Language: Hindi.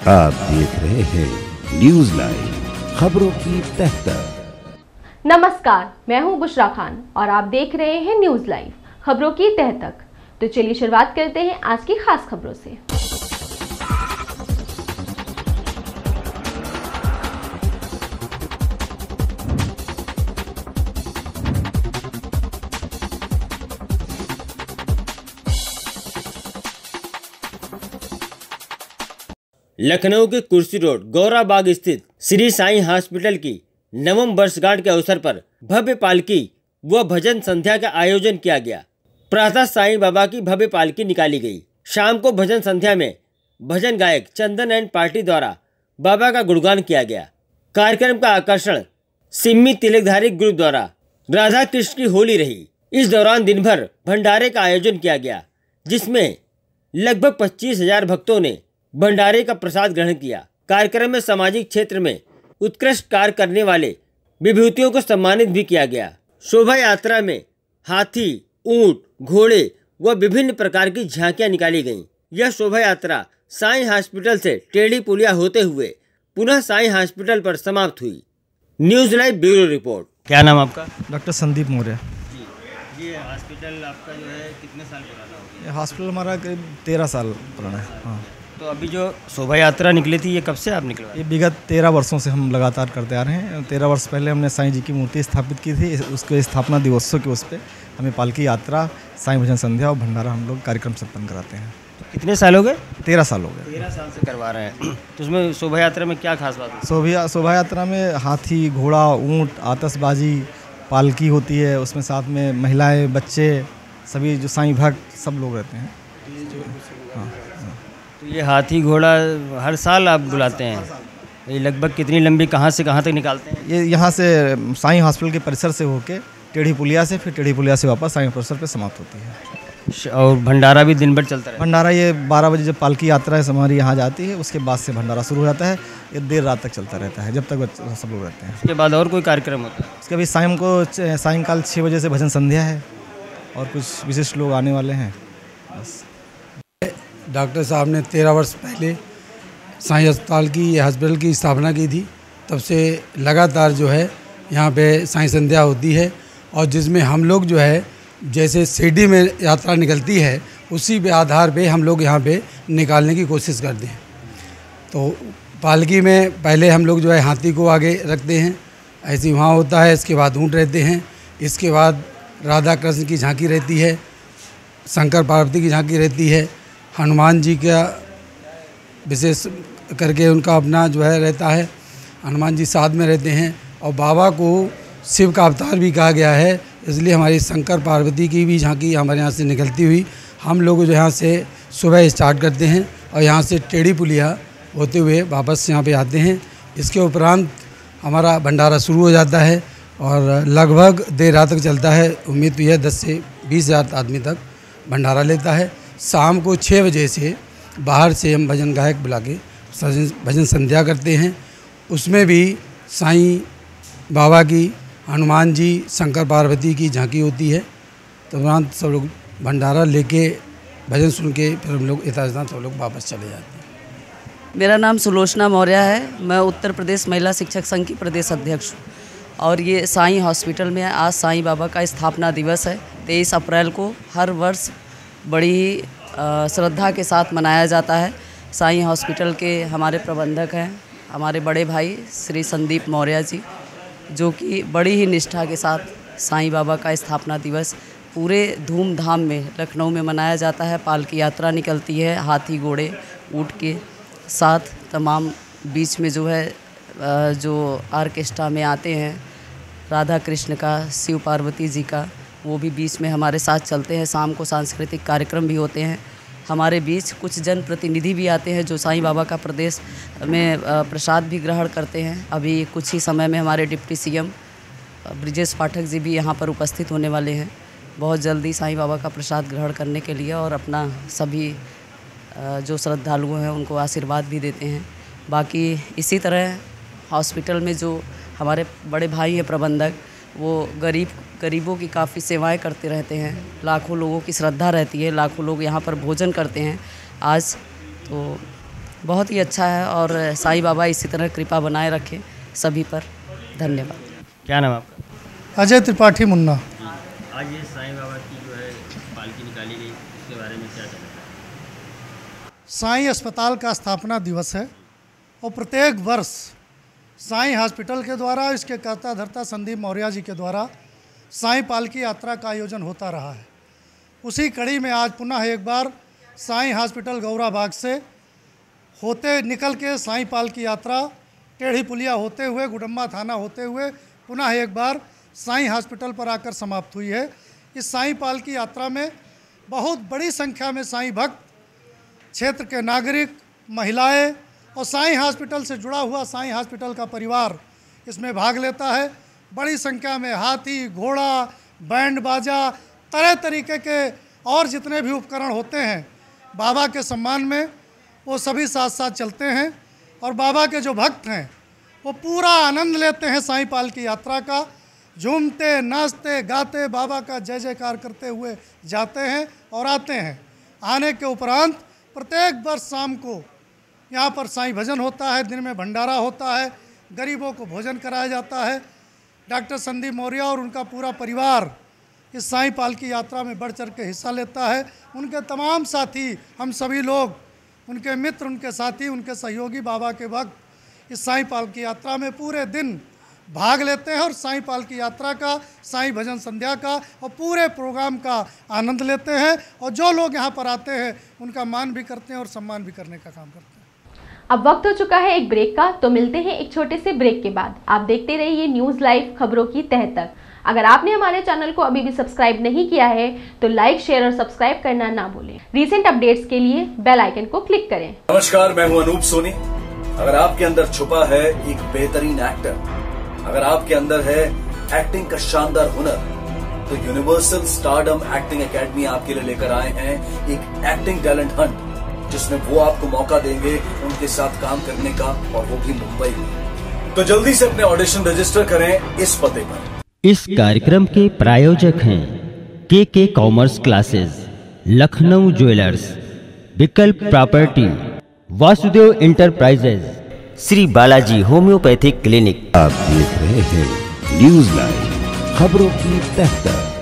आप देख रहे हैं न्यूज लाइव, खबरों की तह तक। नमस्कार, मैं हूं बुशरा खान और आप देख रहे हैं न्यूज लाइव, खबरों की तह तक। तो चलिए शुरुआत करते हैं आज की खास खबरों से। लखनऊ के कुर्सी रोड गौरा बाग स्थित श्री साईं हॉस्पिटल की नवम वर्षगांठ के अवसर पर भव्य पालकी व भजन संध्या का आयोजन किया गया। प्रातः साईं बाबा की भव्य पालकी निकाली गई। शाम को भजन संध्या में भजन गायक चंदन एंड पार्टी द्वारा बाबा का गुणगान किया गया। कार्यक्रम का आकर्षण सिम्मी तिलकधारी ग्रुप द्वारा राधा कृष्ण की होली रही। इस दौरान दिन भर भंडारे का आयोजन किया गया, जिसमें लगभग 25,000 भक्तों ने भंडारे का प्रसाद ग्रहण किया। कार्यक्रम में सामाजिक क्षेत्र में उत्कृष्ट कार्य करने वाले विभूतियों को सम्मानित भी किया गया। शोभा यात्रा में हाथी, ऊंट, घोड़े व विभिन्न प्रकार की झांकियां निकाली गईं। यह शोभा यात्रा साईं हॉस्पिटल से टेढ़ी पुलिया होते हुए पुनः साईं हॉस्पिटल पर समाप्त हुई। News live bureau report. क्या नाम आपका? डॉक्टर संदीप मौर्य। जी, ये हॉस्पिटल आपका जो है कितने साल पुराना हो गया? ये हॉस्पिटल हमारा करीब 13 साल पुराना है। हाँ, तो अभी जो शोभा यात्रा निकली थी, ये कब से आप निकलवाए? ये विगत 13 वर्षों से हम लगातार करते आ रहे हैं। 13 वर्ष पहले हमने साईं जी की मूर्ति स्थापित की थी। उसके स्थापना दिवसों के उस पर हमें पालकी यात्रा, साईं भजन संध्या और भंडारा हम लोग कार्यक्रम संपन्न कराते हैं। तो कितने साल हो गए? 13 साल हो गए। 13 साल से करवा रहे हैं। तो उसमें शोभा यात्रा में क्या खास बात है? शोभा यात्रा में हाथी, घोड़ा, ऊँट, आतशबाजी, पालकी होती है। उसमें साथ में महिलाएँ, बच्चे, सभी जो साईं भक्त सब लोग रहते हैं। हाँ, तो ये हाथी घोड़ा हर साल आप बुलाते हैं? ये लगभग कितनी लंबी, कहाँ से कहाँ तक निकालते हैं? ये यहाँ से साईं हॉस्पिटल के परिसर से होके टेढ़ी पुलिया से, फिर टेढ़ी पुलिया से वापस साईं परिसर पे समाप्त होती है। और भंडारा भी दिन भर चलता है? भंडारा ये 12 बजे जब पालकी यात्रा है हमारी यहाँ जाती है, उसके बाद से भंडारा शुरू हो जाता है। ये देर रात तक चलता रहता है, जब तक सब लोग रहते हैं। उसके बाद और कोई कार्यक्रम होता है? उसके अभी सायंकाल 6 बजे से भजन संध्या है और कुछ विशिष्ट लोग आने वाले हैं। बस डॉक्टर साहब ने 13 वर्ष पहले साईं अस्पताल की हॉस्पिटल की स्थापना की थी। तब से लगातार जो है यहाँ पे साईं संध्या होती है, और जिसमें हम लोग जो है जैसे शिरडी में यात्रा निकलती है, उसी पे आधार पे हम लोग यहाँ पे निकालने की कोशिश करते हैं। तो पालकी में पहले हम लोग जो है हाथी को आगे रखते हैं, ऐसे वहाँ होता है। इसके बाद ऊँट रहते हैं, इसके बाद राधा कृष्ण की झांकी रहती है, शंकर पार्वती की झांकी रहती है, हनुमान जी का विशेष करके उनका अपना जो है रहता है। हनुमान जी साथ में रहते हैं, और बाबा को शिव का अवतार भी कहा गया है, इसलिए हमारी शंकर पार्वती की भी झांकी हमारे यहाँ से निकलती हुई हम लोग जो यहाँ से सुबह स्टार्ट करते हैं, और यहाँ से टेढ़ी पुलिया होते हुए वापस यहाँ पे आते हैं। इसके उपरांत हमारा भंडारा शुरू हो जाता है, और लगभग देर रात तक चलता है। उम्मीद भी है 10 से 20,000 आदमी तक भंडारा लेता है। शाम को 6 बजे से बाहर से हम भजन गायक बुला के भजन संध्या करते हैं। उसमें भी साईं बाबा की, हनुमान जी, शंकर पार्वती की झांकी होती है। तुरंत सब लोग भंडारा लेके भजन सुन के फिर हम लोग यथास्थान सब लोग वापस चले जाते हैं। मेरा नाम सुलोचना मौर्य है। मैं उत्तर प्रदेश महिला शिक्षक संघ की प्रदेश अध्यक्ष हूँ, और ये साईं हॉस्पिटल में आज साईं बाबा का स्थापना दिवस है। 23 अप्रैल को हर वर्ष बड़ी ही श्रद्धा के साथ मनाया जाता है। साईं हॉस्पिटल के हमारे प्रबंधक हैं हमारे बड़े भाई श्री संदीप मौर्य जी, जो कि बड़ी ही निष्ठा के साथ साईं बाबा का स्थापना दिवस पूरे धूमधाम में लखनऊ में मनाया जाता है। पालकी यात्रा निकलती है, हाथी घोड़े ऊँट के साथ तमाम। बीच में जो है जो आर्केस्ट्रा में आते हैं राधा कृष्ण का, शिव पार्वती जी का, वो भी बीच में हमारे साथ चलते हैं। शाम को सांस्कृतिक कार्यक्रम भी होते हैं। हमारे बीच कुछ जनप्रतिनिधि भी आते हैं जो साईं बाबा का प्रदेश में प्रसाद भी ग्रहण करते हैं। अभी कुछ ही समय में हमारे डिप्टी सीएम ब्रिजेश पाठक जी भी यहाँ पर उपस्थित होने वाले हैं, बहुत जल्दी साईं बाबा का प्रसाद ग्रहण करने के लिए, और अपना सभी जो श्रद्धालु हैं उनको आशीर्वाद भी देते हैं। बाकी इसी तरह हॉस्पिटल में जो हमारे बड़े भाई हैं प्रबंधक, वो गरीबों की काफ़ी सेवाएं करते रहते हैं। लाखों लोगों की श्रद्धा रहती है, लाखों लोग यहाँ पर भोजन करते हैं। आज तो बहुत ही अच्छा है और साईं बाबा इसी तरह कृपा बनाए रखे सभी पर। धन्यवाद। क्या नाम आपका? अजय त्रिपाठी मुन्ना। आज ये साईं बाबा की जो है पालकी निकाली गई, इसके बारे में क्या कहना है? साईं अस्पताल का स्थापना दिवस है और प्रत्येक वर्ष साईं हॉस्पिटल के द्वारा, इसके कर्ता धर्ता संदीप मौर्य जी के द्वारा साईं पालकी यात्रा का आयोजन होता रहा है। उसी कड़ी में आज पुनः एक बार साईं हॉस्पिटल गौरा बाग से होते निकल के साईं पालकी यात्रा टेढ़ी पुलिया होते हुए गुडम्बा थाना होते हुए पुनः एक बार साईं हॉस्पिटल पर आकर समाप्त हुई है। इस साईं पालकी यात्रा में बहुत बड़ी संख्या में साईं भक्त, क्षेत्र के नागरिक, महिलाएं और साईं हॉस्पिटल से जुड़ा हुआ साईं हॉस्पिटल का परिवार इसमें भाग लेता है। बड़ी संख्या में हाथी, घोड़ा, बैंड बाजा, तरह तरीके के और जितने भी उपकरण होते हैं बाबा के सम्मान में, वो सभी साथ साथ चलते हैं और बाबा के जो भक्त हैं वो पूरा आनंद लेते हैं साईं पालकी यात्रा का। झूमते, नाचते, गाते, बाबा का जय जयकार करते हुए जाते हैं और आते हैं। आने के उपरांत प्रत्येक वर्ष शाम को यहाँ पर साईं भजन होता है, दिन में भंडारा होता है, गरीबों को भोजन कराया जाता है। डॉक्टर संदीप मौर्य और उनका पूरा परिवार इस साईं पालकी यात्रा में बढ़ चढ़ के हिस्सा लेता है। उनके तमाम साथी, हम सभी लोग, उनके मित्र, उनके साथी, उनके सहयोगी, बाबा के भक्त इस साईं पालकी यात्रा में पूरे दिन भाग लेते हैं और साईं पालकी यात्रा का, साईं भजन संध्या का और पूरे प्रोग्राम का आनंद लेते हैं। और जो लोग यहाँ पर आते हैं उनका मान भी करते हैं और सम्मान भी करने का काम करते हैं। अब वक्त हो चुका है एक ब्रेक का, तो मिलते हैं एक छोटे से ब्रेक के बाद। आप देखते रहिए न्यूज़ लाइव, खबरों की तह तक। अगर आपने हमारे चैनल को अभी भी सब्सक्राइब नहीं किया है तो लाइक, शेयर और सब्सक्राइब करना ना भूलें। रीसेंट अपडेट्स के लिए बेल आइकन को क्लिक करें। नमस्कार, मैं हूं अनूप सोनी। अगर आपके अंदर छुपा है एक बेहतरीन एक्टर, अगर आपके अंदर है एक्टिंग का शानदार हुनर, तो यूनिवर्सल स्टारडम एक्टिंग एकेडमी आपके लिए लेकर आए हैं एक एक्टिंग टैलेंट हंट, जिसमें वो आपको मौका देंगे उनके साथ काम करने का, और वो भी मुंबई में। तो जल्दी से अपने ऑडिशन रजिस्टर करें इस पते पर। इस कार्यक्रम के प्रायोजक हैं के कॉमर्स क्लासेस, लखनऊ ज्वेलर्स, विकल्प property, Vasudev enterprises, Shri Balaji homeopathic clinic. आप देख रहे हैं न्यूज़ लाइव, खबरों की तह तक।